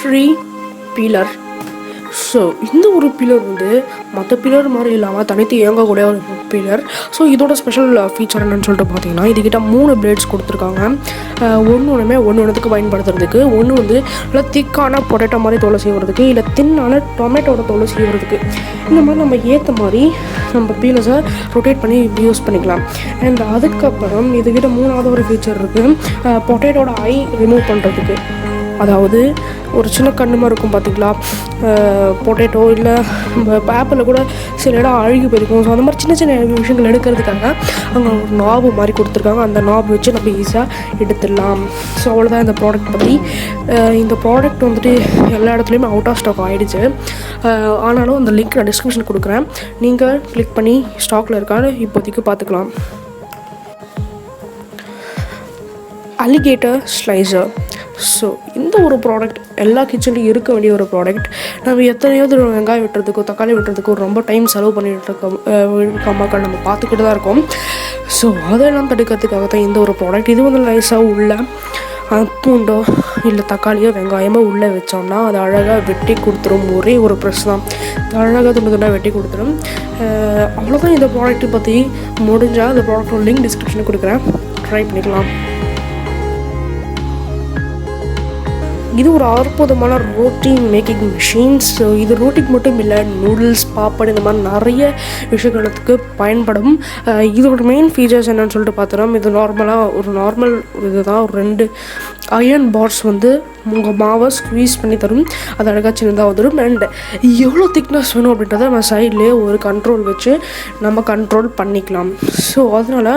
Rotary peeler. So இந்த ஒரு peeler வந்து மற்ற பீலர் மாதிரி இல்லாமல் தனித்து இயங்கக்கூடிய ஒரு பீலர். ஸோ இதோட ஸ்பெஷல் ஃபீச்சர் என்னன்னு சொல்லிட்டு பார்த்தீங்கன்னா, இதுக்கிட்ட 3 பிளேட்ஸ் கொடுத்துருக்காங்க. ஒன்றுக்கு பயன்படுத்துறதுக்கு, ஒன்று வந்து நல்லா திக்கான பொட்டேட்டோ மாதிரி தோலை செய்வதுக்கு, இல்லை தின்னான டொமேட்டோட தோலை செய்வதுக்கு. இந்த மாதிரி நம்ம ஏற்ற மாதிரி நம்ம பீலர்ஸை ரொட்டேட் பண்ணி யூஸ் பண்ணிக்கலாம். அண்ட் அதுக்கப்புறம் இதுக்கிட்ட 3வது ஒரு ஃபீச்சர் இருக்குது, பொட்டேட்டோட ஐ ரிமூவ் பண்ணுறதுக்கு. அதாவது ஒரு சின்ன கண்ணுமா இருக்கும் பார்த்தீங்களா, பொட்டேட்டோ இல்லை ஆப்பிளில் கூட சில இடம் அழுகி போயிருக்கும். ஸோ அந்த மாதிரி சின்ன சின்ன விஷயங்கள் எடுக்கிறதுக்காக அங்கே ஒரு நாபு மாதிரி கொடுத்துருக்காங்க. அந்த நாபு வச்சு நம்ம ஈஸியாக எடுத்துடலாம். ஸோ அவ்வளோதான் இந்த ப்ராடக்ட் பற்றி. இந்த ப்ராடக்ட் வந்துட்டு எல்லா இடத்துலையுமே அவுட் ஆஃப் ஸ்டாக் ஆகிடுச்சு. ஆனாலும் அந்த லிங்க் நான் டிஸ்கிரிப்ஷன் கொடுக்குறேன், நீங்கள் கிளிக் பண்ணி ஸ்டாக்கில் இருக்கான்னு இப்போதைக்கு பார்த்துக்கலாம். Alligator slicer. ஸோ இந்த ஒரு ப்ராடக்ட் எல்லா கிச்சன்லையும் இருக்க வேண்டிய ஒரு ப்ராடக்ட். நம்ம எத்தனையோ வெங்காயம் வெட்டுறதுக்கோ தக்காளி வெட்டுறதுக்கோ ரொம்ப டைம் செலவு பண்ணிகிட்டு இருக்க மக்கள் நம்ம பார்த்துக்கிட்டு தான் இருக்கோம். ஸோ அதெல்லாம் தடுக்கிறதுக்காக தான் இந்த ஒரு ப்ராடக்ட். இது வந்து நைஸாக உள்ள பூண்டோ இல்லை தக்காளியோ வெங்காயமோ உள்ளே வச்சோம்னா அது அழகாக வெட்டி கொடுத்துரும். ஒரே ஒரு ப்ரெஸ் தான் அழகாக துண்டாக வெட்டி கொடுத்துரும். அவ்வளோதான் இந்த ப்ராடக்ட்டை பற்றி. முடிஞ்சால் அந்த ப்ராடக்டோட லிங்க் டிஸ்கிரிப்ஷனில் கொடுக்குறேன், ட்ரை பண்ணிக்கலாம். இது ஒரு அற்புதமான ரோட்டி மேக்கிங் மிஷின்ஸ். ஸோ இது ரோட்டிக்கு மட்டும் இல்லை, நூடுல்ஸ், பாப்பட் இந்த மாதிரி நிறைய விஷயங்களுக்கு பயன்படும். இதோட மெயின் ஃபீச்சர்ஸ் என்னென்னு சொல்லிட்டு பார்த்துறோம். இது நார்மல் இதுதான். ஒரு 2 அயர்ன் பார்ஸ் வந்து உங்கள் மாவை ஸ்க்வீஸ் பண்ணி தரும். அது அழகாக சின்னதாக வந்துடும். அண்ட் எவ்வளோ திக்னஸ் வேணும் அப்படின்றத நம்ம சைட்லேயே ஒரு கண்ட்ரோல் வச்சு நம்ம கண்ட்ரோல் பண்ணிக்கலாம். ஸோ அதனால்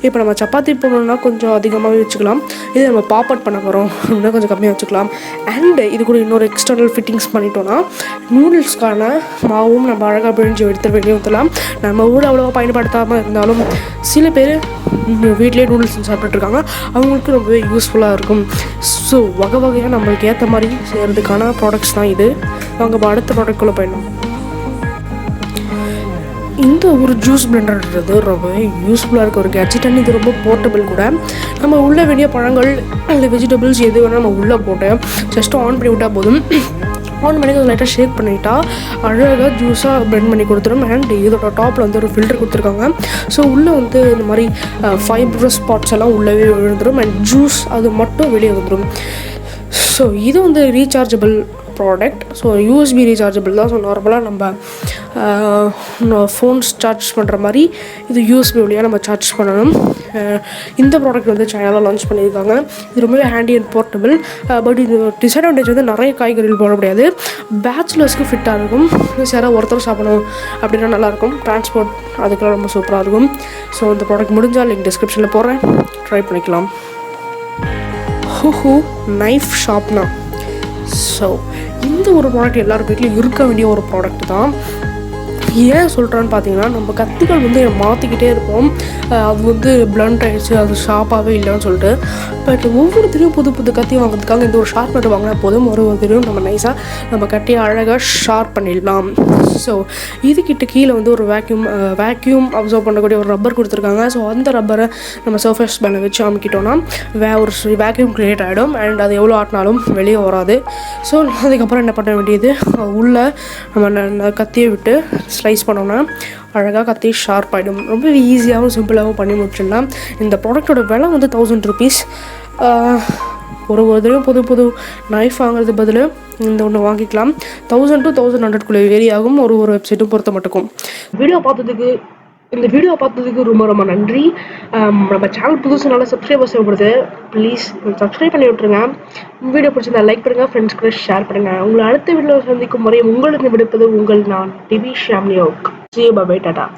இப்போ நம்ம சப்பாத்தி போடணுன்னா கொஞ்சம் அதிகமாகவே வச்சுக்கலாம். இது நம்ம பாப்பட் பண்ண போகிறோம் அப்படின்னா கொஞ்சம் கம்மியாக வச்சுக்கலாம். அண்டு இது கூட இன்னொரு எக்ஸ்டர்னல் ஃபிட்டிங்ஸ் பண்ணிட்டோன்னா நூடுல்ஸ்க்கான மாவும் நம்ம அழகாக பிழிஞ்சு எடுத்து வெளியே ஊற்றலாம். நம்ம ஊர் அவ்வளோவா பயன்படுத்தாமல் இருந்தாலும் சில பேர் வீட்டிலே நூடுல்ஸ் சாப்பிட்டுருக்காங்க, அவங்களுக்கு ரொம்பவே யூஸ்ஃபுல்லாக இருக்கும். ஸோ வகை வகையாக நம்மளுக்கு ஏற்ற மாதிரி செய்கிறதுக்கான ப்ராடக்ட்ஸ் தான் இது. நாங்கள் அடுத்த ப்ராடக்ட்குள்ளே போயிடலாம். இந்த ஒரு ஜூஸ் பிளெண்டர்ன்றது ரொம்பவே யூஸ்ஃபுல்லாக இருக்க ஒரு கேட்ஜெட். அண்ட் இது ரொம்ப போர்ட்டபிள் கூட. நம்ம உள்ள வேண்டிய பழங்கள் இல்லை வெஜிடபிள்ஸ் எது வேணால் நம்ம உள்ளே போட்டு ஜஸ்ட் ஆன் பண்ணி விட்டால் போதும். ஆன் பண்ணி அதை லைட்டாக ஷேக் பண்ணிட்டா அழகாக ஜூஸாக பிளெண்ட் பண்ணி கொடுத்துரும். அண்ட் இதோட டாப்பில் வந்து ஒரு ஃபில்டர் கொடுத்துருக்காங்க. ஸோ உள்ளே வந்து இந்த மாதிரி ஃபைப்ரஸ் ஸ்பாட்ஸ் எல்லாம் உள்ளவே விழுந்துடும். அண்ட் ஜூஸ் அது மட்டும் வெளியே வந்துடும். ஸோ இது வந்து rechargeable product. So USB rechargeable தான். ஸோ நார்மலாக நம்ம ஃபோன்ஸ் சார்ஜ் பண்ணுற மாதிரி இது யூஎஸ்பி வழியாக நம்ம சார்ஜ் பண்ணணும். இந்த ப்ராடக்ட் வந்து சைனாவில் லான்ச் பண்ணியிருக்காங்க. இது ரொம்பவே ஹேண்டி அண்ட் போர்ட்டபிள். பட் இது டிஸ்அட்வான்டேஜ் வந்து நிறைய காய்கறிகள் போட முடியாது. பேச்சுலர்ஸ்க்கு ஃபிட்டாக இருக்கும். யாராவது ஒருத்தர் சாப்பிடணும் அப்படின்னா நல்லாயிருக்கும். டிரான்ஸ்போர்ட் அதுக்கெல்லாம் ரொம்ப சூப்பராக இருக்கும். ஸோ இந்த ப்ராடக்ட் முடிஞ்சால் லிங்க் டிஸ்கிரிப்ஷனில் போடுறேன், ட்ரை பண்ணிக்கலாம். Knife sharpener. ஸோ இந்த ஒரு ப்ராடக்ட் எல்லார் வீட்லையும் இருக்க வேண்டிய ஒரு ப்ராடக்ட் தான். ஏன் சொல்கிறேன்னு பார்த்தீங்கன்னா, நம்ம கத்திகள் வந்து மாற்றிக்கிட்டே இருப்போம். அது வந்து பிளண்ட் ஆகிடுச்சு, அது ஷார்ப்பாகவே இல்லைன்னு சொல்லிட்டு. பட் ஒவ்வொருத்தரையும் புது புது கத்தி வாங்குறதுக்காக இந்த ஒரு ஷார்ப்னர் வாங்கினா போதும், ஒருத்தரையும் நம்ம நைஸாக நம்ம கட்டியை அழகாக ஷார்ப் பண்ணிடலாம். ஸோ இதுக்கிட்ட கீழே வந்து ஒரு வேக்யூம் அப்சர்வ் பண்ணக்கூடிய ஒரு ரப்பர் கொடுத்துருக்காங்க. ஸோ அந்த ரப்பரை நம்ம சர்ஃபேஸ் மேலே வச்சு அமுக்கிட்டோன்னா ஒரு வேக்யூம் க்ரியேட் ஆகிடும். அண்ட் அது எவ்வளோ ஆட்டினாலும் வெளியே வராது. ஸோ அதுக்கப்புறம் என்ன பண்ண வேண்டியது, உள்ளே நம்ம கத்தியை விட்டு ஸ்லைஸ் பண்ணோன்னா அழகாக கத்தி ஷார்ப் ஆகிடும். ரொம்ப ஈஸியாகவும் சிம்பிளாகவும் பண்ணி முடிச்சிடலாம். இந்த ப்ராடக்டோட விலை வந்து 1000 rupees. ஒரு தடவையும் புது நைஃப் வாங்குறது பதில் இந்த ஒன்று வாங்கிக்கலாம். 1000 to 1100 வேரி ஆகும் ஒரு வெப்சைட்டும் பொறுத்த மட்டுக்கும். இந்த வீடியோ பார்த்ததுக்கு ரொம்ப நன்றி. நம்ம சேனல் புதுசுனால சப்ஸ்கிரைபர்ஸ் தேவைப்படுது. ப்ளீஸ் சப்ஸ்கிரைப் பண்ணி விட்டுருங்க. வீடியோ பிடிச்சிருந்தா லைக் பண்ணுங்கள், ஃப்ரெண்ட்ஸ் கூட ஷேர் பண்ணுங்கள். உங்களை அடுத்த வீடியோவில் சந்திக்கும் முறை உங்களுக்கு விடுப்பது உங்கள் நான் TV ஷாம்னியோக். See you, bye bye, tata.